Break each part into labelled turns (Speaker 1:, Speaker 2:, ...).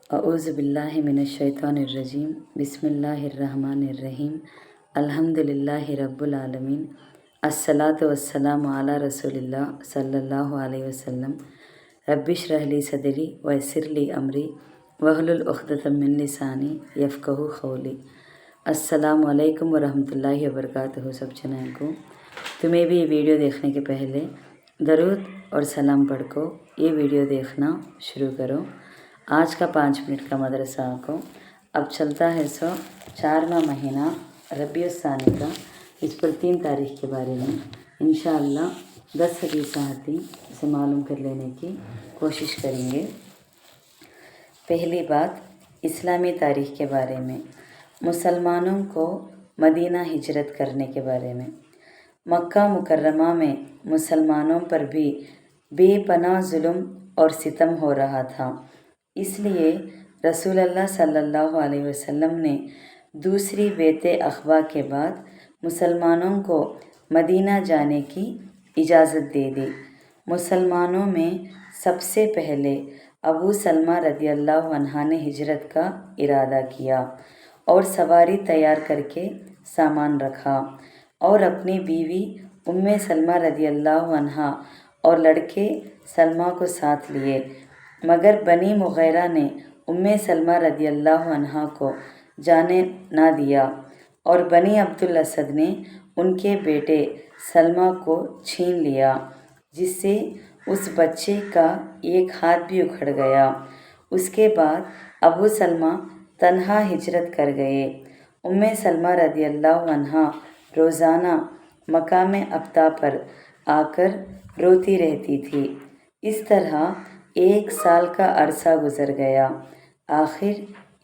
Speaker 1: اعوذ باللہ من الشیطان الرجیم بسم اللہ الرحمن الرحیم الحمدللہ رب العالمین الصلاۃ والسلام علی رسول اللہ صلی اللہ علیہ وسلم رب اشرح لی صدری ویسر لی امری واحلل عقدۃ من لسانی یفقہوا قولی۔ السلام علیکم ورحمۃ اللہ وبرکاتہ سب جنوں کو۔ تمہیں بھی یہ ویڈیو دیکھنے کے پہلے درود اور سلام پڑھ کو یہ ویڈیو دیکھنا شروع کرو۔ آج کا 5 منٹ کا مدرسہ کو اب چلتا ہے 4واں مہینہ ربیع الثانی کا، اس پر 3 تاریخ کے بارے میں انشاءاللہ 10 حدیث سے معلوم کر لینے کی کوشش کریں گے۔ پہلی بات اسلامی تاریخ کے بارے میں، مسلمانوں کو مدینہ ہجرت کرنے کے بارے میں۔ مکہ مکرمہ میں مسلمانوں پر بھی بے پناہ ظلم اور ستم ہو رہا تھا، اس لیے رسول اللہ صلی اللہ علیہ وسلم نے دوسری بیعت عقبہ کے بعد مسلمانوں کو مدینہ جانے کی اجازت دے دی۔ مسلمانوں میں سب سے پہلے ابو سلمہ رضی اللہ عنہ نے ہجرت کا ارادہ کیا اور سواری تیار کر کے سامان رکھا اور اپنی بیوی ام سلمہ رضی اللہ عنہ اور لڑکے سلمہ کو ساتھ لیے، مگر بنی مغیرہ نے ام سلمہ رضی اللہ عنہ کو جانے نہ دیا اور بنی عبد الاسد نے ان کے بیٹے سلمہ کو چھین لیا، جس سے اس بچے کا ایک ہاتھ بھی اکھڑ گیا۔ اس کے بعد ابو سلمہ تنہا ہجرت کر گئے۔ ام سلمہ رضی اللہ عنہ روزانہ مقام ابتا پر آ کر روتی رہتی تھی۔ اس طرح 1 سال کا عرصہ گزر گیا۔ آخر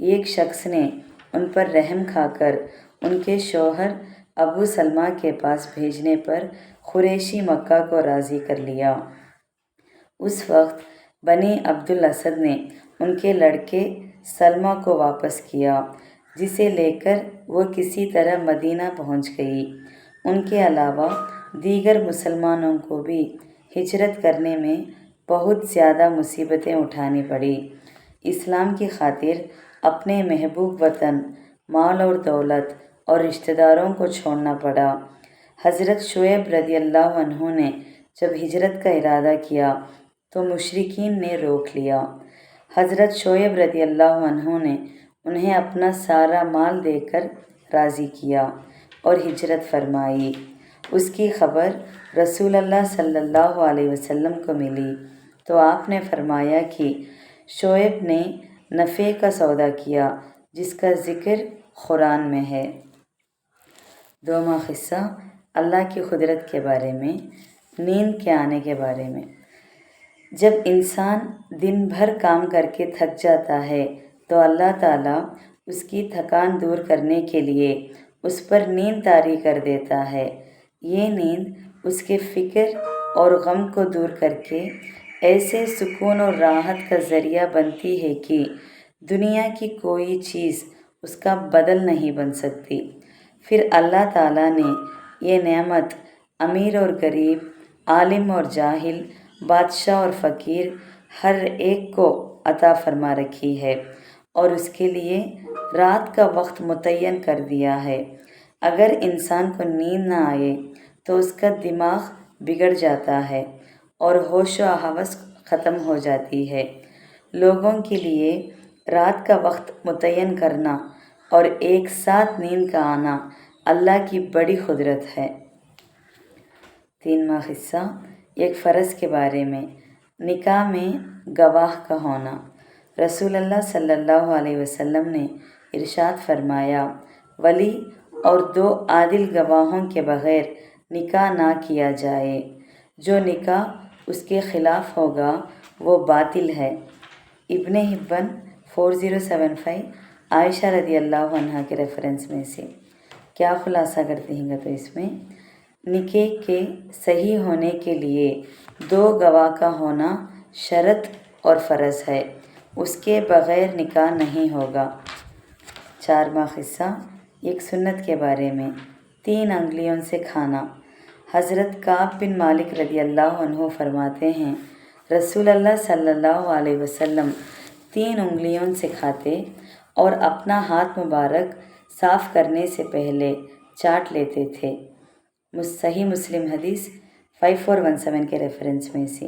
Speaker 1: ایک شخص نے ان پر رحم کھا کر ان کے شوہر ابو سلمہ کے پاس بھیجنے پر قریشی مکہ کو راضی کر لیا۔ اس وقت بنی عبد الاسد نے ان کے لڑکے سلمہ کو واپس کیا، جسے لے کر وہ کسی طرح مدینہ پہنچ گئی۔ ان کے علاوہ دیگر مسلمانوں کو بھی ہجرت کرنے میں بہت زیادہ مصیبتیں اٹھانی پڑی۔ اسلام کی خاطر اپنے محبوب وطن، مال اور دولت اور رشتہ داروں کو چھوڑنا پڑا۔ حضرت شعیب رضی اللہ عنہ نے جب ہجرت کا ارادہ کیا تو مشرکین نے روک لیا۔ حضرت شعیب رضی اللہ عنہ نے انہیں اپنا سارا مال دے کر راضی کیا اور ہجرت فرمائی۔ اس کی خبر رسول اللہ صلی اللہ علیہ وسلم کو ملی تو آپ نے فرمایا کہ شعیب نے نفع کا سودا کیا، جس کا ذکر قرآن میں ہے۔ 2واں قصہ اللہ کی قدرت کے بارے میں، نیند کے آنے کے بارے میں۔ جب انسان دن بھر کام کر کے تھک جاتا ہے تو اللہ تعالیٰ اس کی تھکان دور کرنے کے لیے اس پر نیند طاری کر دیتا ہے۔ یہ نیند اس کے فکر اور غم کو دور کر کے ایسے سکون اور راحت کا ذریعہ بنتی ہے کہ دنیا کی کوئی چیز اس کا بدل نہیں بن سکتی۔ پھر اللہ تعالیٰ نے یہ نعمت امیر اور غریب، عالم اور جاہل، بادشاہ اور فقیر، ہر ایک کو عطا فرما رکھی ہے اور اس کے لیے رات کا وقت متعین کر دیا ہے۔ اگر انسان کو نیند نہ آئے تو اس کا دماغ بگڑ جاتا ہے اور ہوش و حواس ختم ہو جاتی ہے۔ لوگوں کے لیے رات کا وقت متعین کرنا اور ایک ساتھ نیند کا آنا اللہ کی بڑی قدرت ہے۔ 3واں قصہ ایک فرض کے بارے میں، نکاح میں گواہ کا ہونا۔ رسول اللہ صلی اللہ علیہ وسلم نے ارشاد فرمایا، ولی اور 2 عادل گواہوں کے بغیر نکاح نہ کیا جائے۔ جو نکاح اس کے خلاف ہوگا وہ باطل ہے۔ ابن حبان 4075 عائشہ رضی اللہ عنہ کے ریفرنس میں سے۔ کیا خلاصہ کرتے ہیں گا تو اس میں نکاح کے صحیح ہونے کے لیے 2 گواہ کا ہونا شرط اور فرض ہے، اس کے بغیر نکاح نہیں ہوگا۔ 4واں قصہ ایک سنت کے بارے میں، 3 انگلیوں سے کھانا۔ حضرت کعب بن مالک رضی اللہ عنہ فرماتے ہیں، رسول اللہ صلی اللہ علیہ وسلم 3 انگلیوں سے کھاتے اور اپنا ہاتھ مبارک صاف کرنے سے پہلے چاٹ لیتے تھے۔ صحیح مسلم حدیث 5417 کے ریفرنس میں سے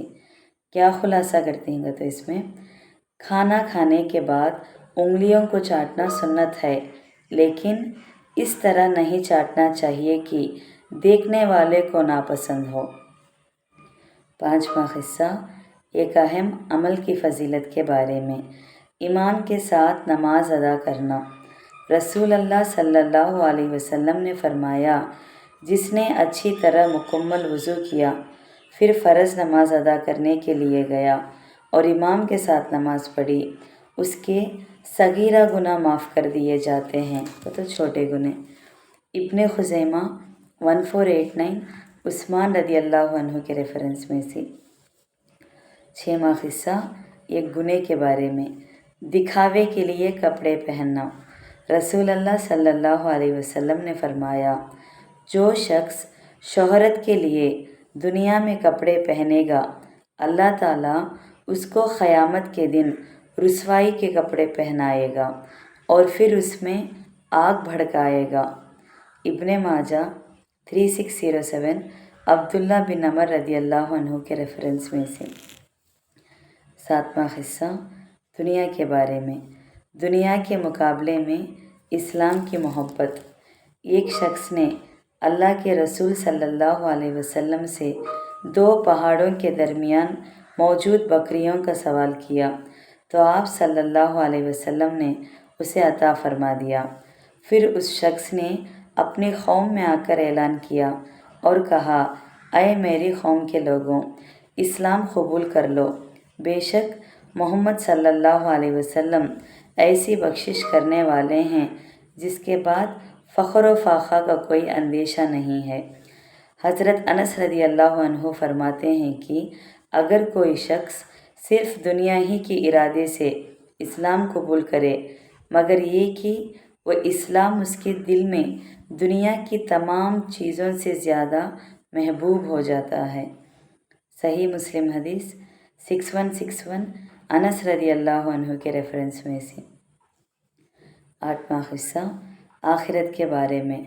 Speaker 1: کیا خلاصہ کرتے ہیں تو اس میں کھانا کھانے کے بعد انگلیوں کو چاٹنا سنت ہے، لیکن اس طرح نہیں چاٹنا چاہیے کہ دیکھنے والے کو ناپسند ہو۔ 5واں قصہ ایک اہم عمل کی فضیلت کے بارے میں، امام کے ساتھ نماز ادا کرنا۔ رسول اللہ صلی اللہ علیہ وسلم نے فرمایا، جس نے اچھی طرح مکمل وضو کیا، پھر فرض نماز ادا کرنے کے لیے گیا اور امام کے ساتھ نماز پڑھی، اس کے صغیرہ گناہ معاف کر دیے جاتے ہیں، تو چھوٹے گناہ۔ ابن خزیمہ 1489 عثمان رضی اللہ عنہ کے ریفرنس میں سے۔ 6واں قصہ ایک گناہ کے بارے میں، دکھاوے کے لیے کپڑے پہننا۔ رسول اللہ صلی اللہ علیہ وسلم نے فرمایا، جو شخص شہرت کے لیے دنیا میں کپڑے پہنے گا، اللہ تعالیٰ اس کو قیامت کے دن رسوائی کے کپڑے پہنائے گا اور پھر اس میں آگ بھڑکائے گا۔ ابن ماجہ 3607 عبداللہ بن عمر رضی اللہ عنہ کے ریفرنس میں سے۔ 7واں قصہ دنیا کے بارے میں، دنیا کے مقابلے میں اسلام کی محبت۔ ایک شخص نے اللہ کے رسول صلی اللہ علیہ وسلم سے 2 پہاڑوں کے درمیان موجود بکریوں کا سوال کیا تو آپ صلی اللہ علیہ وسلم نے اسے عطا فرما دیا۔ پھر اس شخص نے اپنی قوم میں آ کر اعلان کیا اور کہا، اے میری قوم کے لوگوں، اسلام قبول کر لو، بے شک محمد صلی اللہ علیہ وسلم ایسی بخشش کرنے والے ہیں جس کے بعد فخر و فاخر کا کوئی اندیشہ نہیں ہے۔ حضرت انس رضی اللہ عنہ فرماتے ہیں کہ اگر کوئی شخص صرف دنیا ہی کے ارادے سے اسلام قبول کرے مگر یہ کہ وہ اسلام اس کے دل میں دنیا کی تمام چیزوں سے زیادہ محبوب ہو جاتا ہے۔ صحیح مسلم حدیث 6161 انس رضی اللہ عنہ کے ریفرنس میں سے۔ 8واں قصہ آخرت کے بارے میں،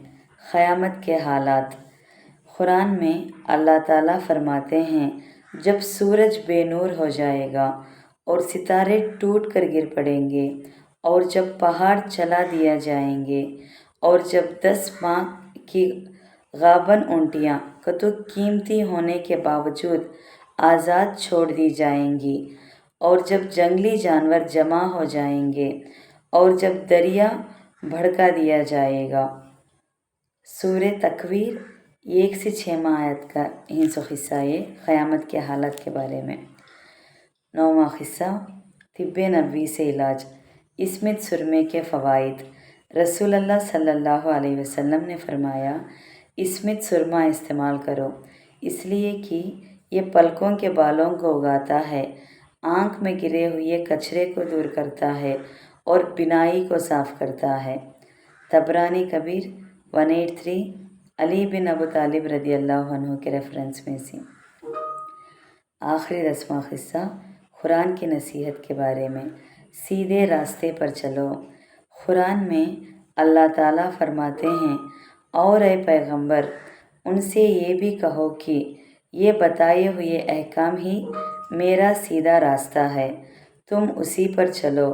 Speaker 1: قیامت کے حالات۔ قرآن میں اللہ تعالیٰ فرماتے ہیں، جب سورج بے نور ہو جائے گا اور ستارے ٹوٹ کر گر پڑیں گے اور جب پہاڑ چلا دیا جائیں گے اور جب 10 ماہ کی غابن اونٹیاں قطع قیمتی ہونے کے باوجود آزاد چھوڑ دی جائیں گی اور جب جنگلی جانور جمع ہو جائیں گے اور جب دریا بھڑکا دیا جائے گا۔ سورہ تکویر 1 سے 6 آیت کا ہنس و قصہ ہے قیامت کے حالات کے بارے میں۔ 9واں قصہ طب نبوی سے علاج، اسمت سرمے کے فوائد۔ رسول اللہ صلی اللہ علیہ وسلم نے فرمایا، اسمت سرما استعمال کرو، اس لیے کہ یہ پلکوں کے بالوں کو اگاتا ہے، آنکھ میں گرے ہوئے کچرے کو دور کرتا ہے اور بینائی کو صاف کرتا ہے۔ طبرانی کبیر 183 علی بن ابو طالب رضی اللہ عنہ کے ریفرنس میں سے۔ آخری 10واں قصہ قرآن کی نصیحت کے بارے میں، سیدھے راستے پر چلو۔ قرآن میں اللہ تعالیٰ فرماتے ہیں، اور اے پیغمبر ان سے یہ بھی کہو کہ یہ بتائے ہوئے احکام ہی میرا سیدھا راستہ ہے، تم اسی پر چلو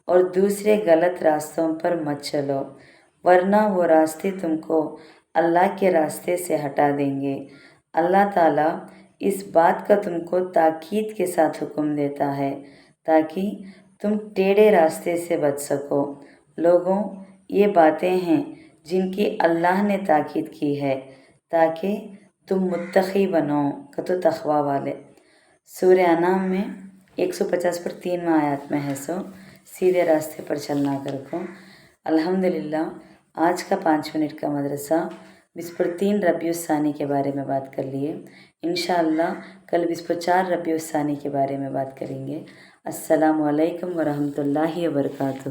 Speaker 1: اور دوسرے غلط راستوں پر مت چلو، ورنہ وہ راستے تم کو اللہ کے راستے سے ہٹا دیں گے۔ اللہ تعالیٰ اس بات کا تم کو تاکید کے ساتھ حکم دیتا ہے تاکہ تم ٹیڑھے راستے سے بچ سکو۔ لوگوں، یہ باتیں ہیں جن کی اللہ نے تاکید کی ہے تاکہ تم متقی بنو، تقوی والے۔ سورہ انعام میں 150 پر 3 آیات میں ہے، سیدھے راستے پر چلنا کر کو۔ الحمدللہ آج کا 5 منٹ کا مدرسہ 20 پر 3 ربیع الثانی کے بارے میں بات کر لیے۔ انشاءاللہ کل 20 پر 4 ربیع الثانی کے بارے میں بات کریں گے۔ السلام علیکم ورحمۃ اللہ وبرکاتہ۔